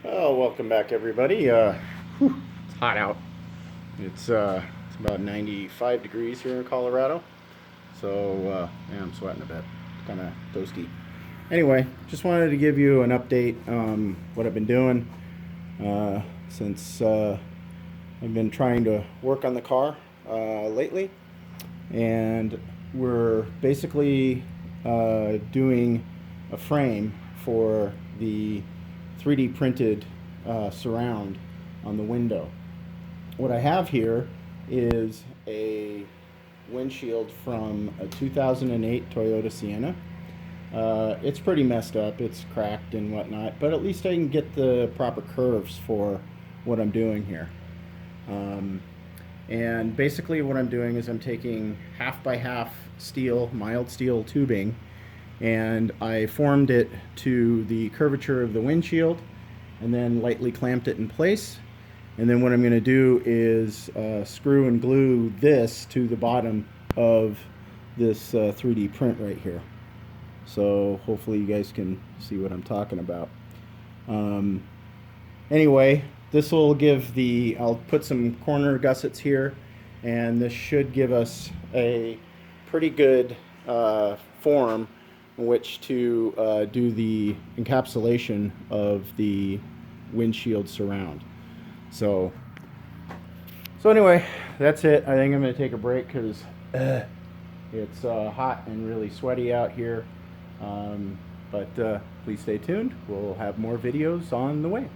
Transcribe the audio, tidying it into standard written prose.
Oh, welcome back, everybody. It's hot out. It's about 95 degrees here in Colorado, so yeah, I'm sweating a bit. Kind of toasty. Anyway, just wanted to give you an update what I've been doing since I've been trying to work on the car lately, and we're basically doing a frame for the 3D printed surround on the window. What I have here is a windshield from a 2008 Toyota Sienna. It's pretty messed up, it's cracked and whatnot, but at least I can get the proper curves for what I'm doing here. Um, and basically, what I'm doing is I'm taking half by half steel, mild steel tubing, and I formed it to the curvature of the windshield and then lightly clamped it in place. And then what I'm going to do is screw and glue this to the bottom of this 3D print right here. So hopefully you guys can see what I'm talking about. Um, Anyway, this will give I'll put some corner gussets here, and this should give us a pretty good form in which to do the encapsulation of the windshield surround. So, so anyway, that's it. I think I'm going to take a break because it's hot and really sweaty out here. But please stay tuned. We'll have more videos on the way.